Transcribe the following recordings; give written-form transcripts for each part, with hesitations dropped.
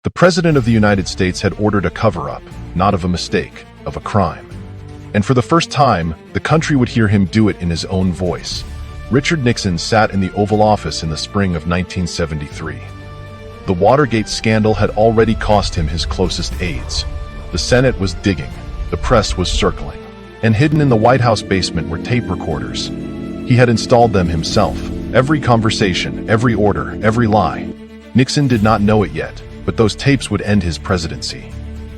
The President of the United States had ordered a cover-up, not of a mistake, of a crime. And for the first time, the country would hear him do it in his own voice. Richard Nixon sat in the Oval Office in the spring of 1973. The Watergate scandal had already cost him his closest aides. The Senate was digging, the press was circling, and hidden in the White House basement were tape recorders. He had installed them himself. Every conversation, every order, every lie. Nixon did not know it yet, but those tapes would end his presidency.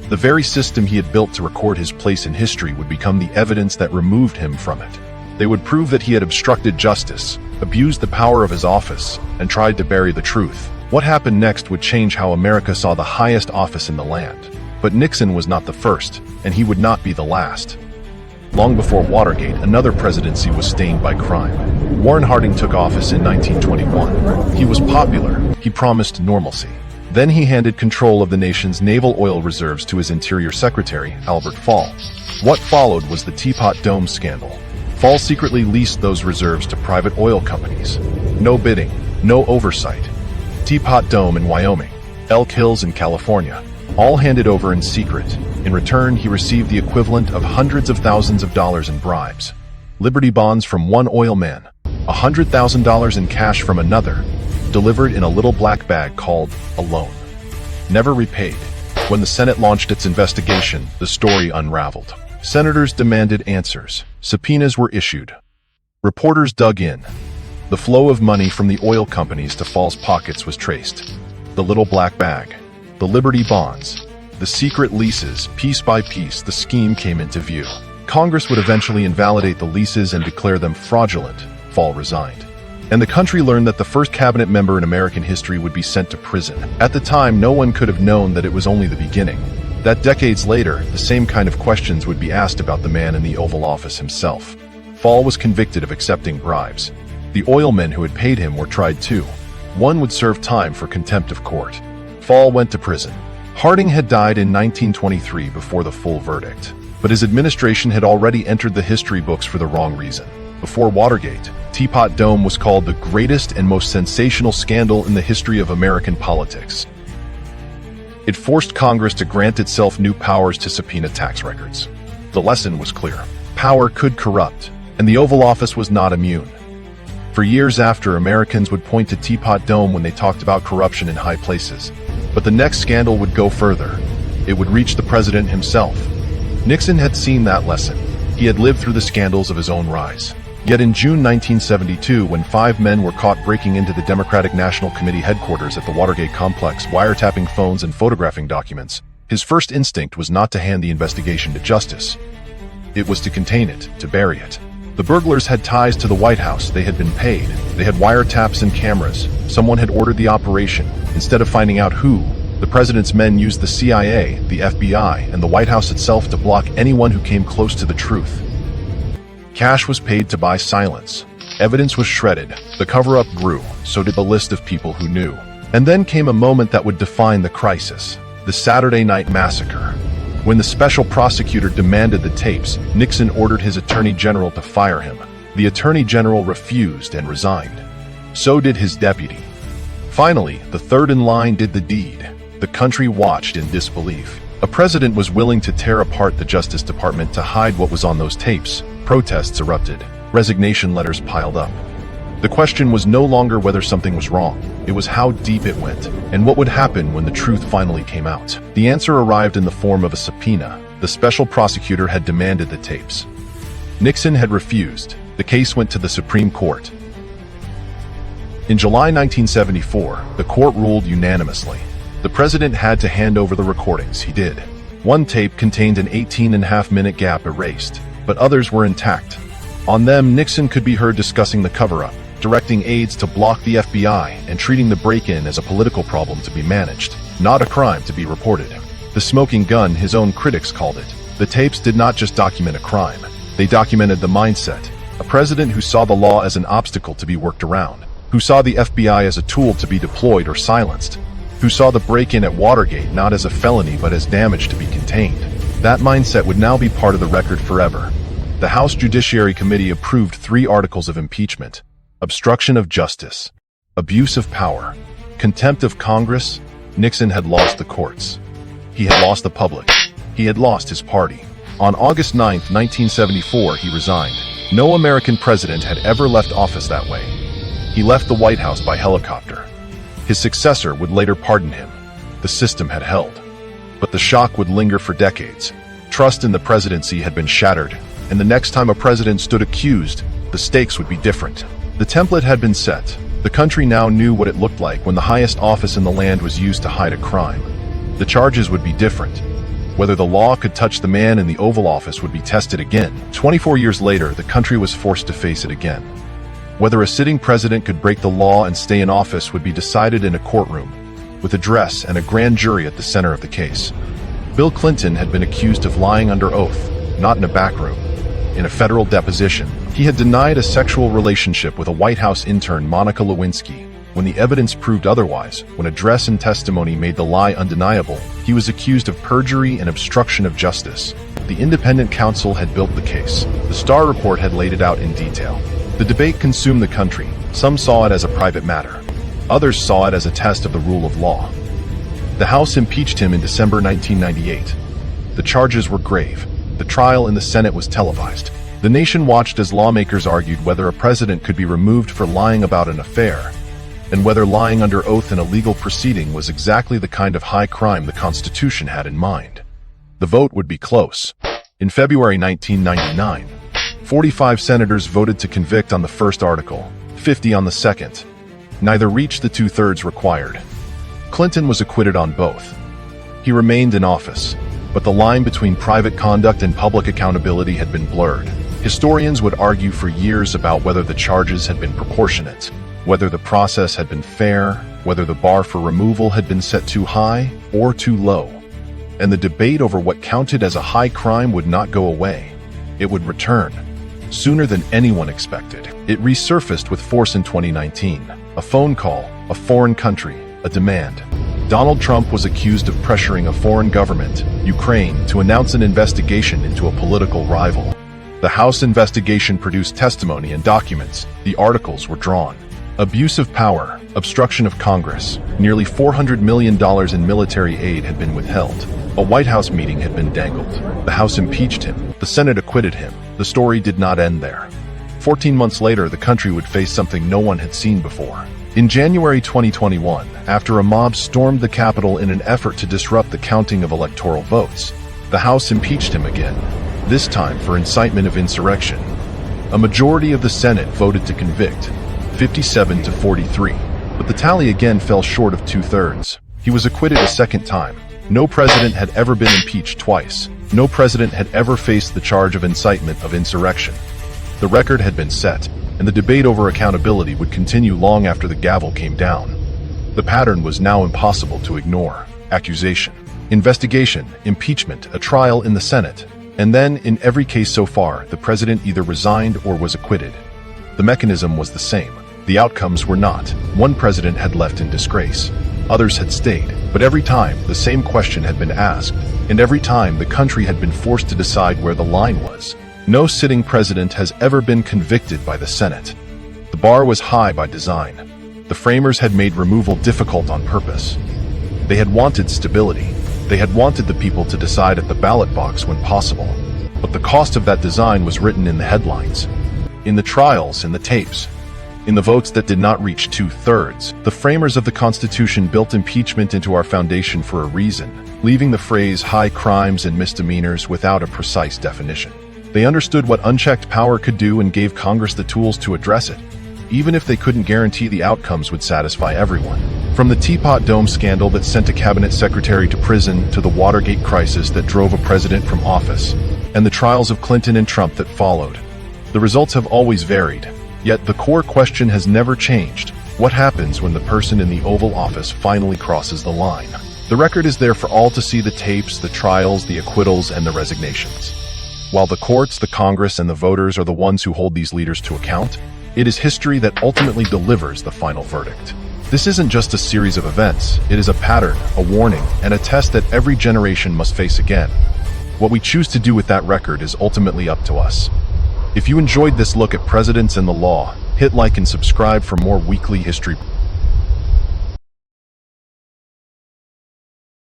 The very system he had built to record his place in history would become the evidence that removed him from it. They would prove that he had obstructed justice, abused the power of his office, and tried to bury the truth. What happened next would change how America saw the highest office in the land. But Nixon was not the first, and he would not be the last. Long before Watergate, another presidency was stained by crime. Warren Harding took office in 1921. He was popular. He promised normalcy. Then he handed control of the nation's naval oil reserves to his Interior Secretary, Albert Fall. What followed was the Teapot Dome scandal. Fall secretly leased those reserves to private oil companies. No bidding, no oversight. Teapot Dome in Wyoming, Elk Hills in California, all handed over in secret. In return, he received the equivalent of hundreds of thousands of dollars in bribes. Liberty bonds from one oil man, $100,000 in cash from another, delivered in a little black bag called a loan. Never repaid. When the Senate launched its investigation, the story unraveled. Senators demanded answers. Subpoenas were issued. Reporters dug in. The flow of money from the oil companies to Fall's pockets was traced. The little black bag, the Liberty bonds, the secret leases, piece by piece, the scheme came into view. Congress would eventually invalidate the leases and declare them fraudulent. Fall resigned. And the country learned that the first cabinet member in American history would be sent to prison. At the time, no one could have known that it was only the beginning. That decades later, the same kind of questions would be asked about the man in the Oval Office himself. Fall was convicted of accepting bribes. The oil men who had paid him were tried too. One would serve time for contempt of court. Fall went to prison. Harding had died in 1923 before the full verdict. But his administration had already entered the history books for the wrong reason. Before Watergate, Teapot Dome was called the greatest and most sensational scandal in the history of American politics. It forced Congress to grant itself new powers to subpoena tax records. The lesson was clear. Power could corrupt, and the Oval Office was not immune. For years after, Americans would point to Teapot Dome when they talked about corruption in high places. But the next scandal would go further. It would reach the president himself. Nixon had seen that lesson. He had lived through the scandals of his own rise. Yet in June 1972, when 5 men were caught breaking into the Democratic National Committee headquarters at the Watergate complex, wiretapping phones and photographing documents, his first instinct was not to hand the investigation to justice. It was to contain it, to bury it. The burglars had ties to the White House. They had been paid. They had wiretaps and cameras. Someone had ordered the operation. Instead of finding out who, the president's men used the CIA, the FBI, and the White House itself to block anyone who came close to the truth. Cash was paid to buy silence. Evidence was shredded. The cover-up grew. So did the list of people who knew. And then came a moment that would define the crisis. The Saturday Night Massacre. When the special prosecutor demanded the tapes, Nixon ordered his attorney general to fire him. The attorney general refused and resigned. So did his deputy. Finally, the third in line did the deed. The country watched in disbelief. A president was willing to tear apart the Justice Department to hide what was on those tapes. Protests erupted. Resignation letters piled up. The question was no longer whether something was wrong. It was how deep it went, and what would happen when the truth finally came out. The answer arrived in the form of a subpoena. The special prosecutor had demanded the tapes. Nixon had refused. The case went to the Supreme Court. In July 1974, the court ruled unanimously. The president had to hand over the recordings. He did. One tape contained an 18.5-minute gap erased, but others were intact. On them, Nixon could be heard discussing the cover-up, directing aides to block the FBI, and treating the break-in as a political problem to be managed, not a crime to be reported. The smoking gun, his own critics called it. The tapes did not just document a crime. They documented the mindset. A president who saw the law as an obstacle to be worked around, who saw the FBI as a tool to be deployed or silenced, who saw the break-in at Watergate not as a felony but as damage to be contained. That mindset would now be part of the record forever. The House Judiciary Committee approved 3 articles of impeachment: obstruction of justice, abuse of power, contempt of Congress, Nixon had lost the courts. He had lost the public. He had lost his party. On August 9, 1974, he resigned. No American president had ever left office that way. He left the White House by helicopter. His successor would later pardon him. The system had held. But the shock would linger for decades. Trust in the presidency had been shattered, and the next time a president stood accused, the stakes would be different. The template had been set. The country now knew what it looked like when the highest office in the land was used to hide a crime. The charges would be different. Whether the law could touch the man in the Oval Office would be tested again. 24 years later, the country was forced to face it again. Whether a sitting president could break the law and stay in office would be decided in a courtroom, with a dress and a grand jury at the center of the case. Bill Clinton had been accused of lying under oath, not in a back room. In a federal deposition, he had denied a sexual relationship with a White House intern, Monica Lewinsky. When the evidence proved otherwise, when address and testimony made the lie undeniable, he was accused of perjury and obstruction of justice. The independent counsel had built the case. The Starr report had laid it out in detail. The debate consumed the country. Some saw it as a private matter. Others saw it as a test of the rule of law. The House impeached him in December 1998. The charges were grave. The trial in the Senate was televised. The nation watched as lawmakers argued whether a president could be removed for lying about an affair, and whether lying under oath in a legal proceeding was exactly the kind of high crime the Constitution had in mind. The vote would be close. In February 1999, 45 senators voted to convict on the first article, 50 on the second. Neither reached the two-thirds required. Clinton was acquitted on both. He remained in office, but the line between private conduct and public accountability had been blurred. Historians would argue for years about whether the charges had been proportionate, whether the process had been fair, whether the bar for removal had been set too high or too low. And the debate over what counted as a high crime would not go away. It would return. Sooner than anyone expected, it resurfaced with force in 2019. A phone call, a foreign country, a demand. Donald Trump was accused of pressuring a foreign government, Ukraine, to announce an investigation into a political rival. The House investigation produced testimony and documents. The articles were drawn. Abuse of power, obstruction of Congress, nearly $400 million in military aid had been withheld. A White House meeting had been dangled. The House impeached him. The Senate acquitted him. The story did not end there. 14 months later, the country would face something no one had seen before. In January 2021, after a mob stormed the Capitol in an effort to disrupt the counting of electoral votes, the House impeached him again, this time for incitement of insurrection. A majority of the Senate voted to convict, 57 to 43, but the tally again fell short of two-thirds. He was acquitted a second time. No president had ever been impeached twice. No president had ever faced the charge of incitement of insurrection. The record had been set, and the debate over accountability would continue long after the gavel came down. The pattern was now impossible to ignore. Accusation, investigation, impeachment, a trial in the Senate, and then, in every case so far, the president either resigned or was acquitted. The mechanism was the same. The outcomes were not. One president had left in disgrace. Others had stayed. But every time, the same question had been asked, and every time the country had been forced to decide where the line was. No sitting president has ever been convicted by the Senate. The bar was high by design. The framers had made removal difficult on purpose. They had wanted stability. They had wanted the people to decide at the ballot box when possible. But the cost of that design was written in the headlines, in the trials, in the tapes, in the votes that did not reach two-thirds. The framers of the Constitution built impeachment into our foundation for a reason, leaving the phrase high crimes and misdemeanors without a precise definition. They understood what unchecked power could do and gave Congress the tools to address it, even if they couldn't guarantee the outcomes would satisfy everyone. From the Teapot Dome scandal that sent a cabinet secretary to prison to the Watergate crisis that drove a president from office, and the trials of Clinton and Trump that followed, the results have always varied. Yet the core question has never changed. What happens when the person in the Oval Office finally crosses the line? The record is there for all to see: the tapes, the trials, the acquittals, and the resignations. While the courts, the Congress, and the voters are the ones who hold these leaders to account, it is history that ultimately delivers the final verdict. This isn't just a series of events. It is a pattern, a warning, and a test that every generation must face again. What we choose to do with that record is ultimately up to us. If you enjoyed this look at presidents and the law, hit like and subscribe for more weekly history.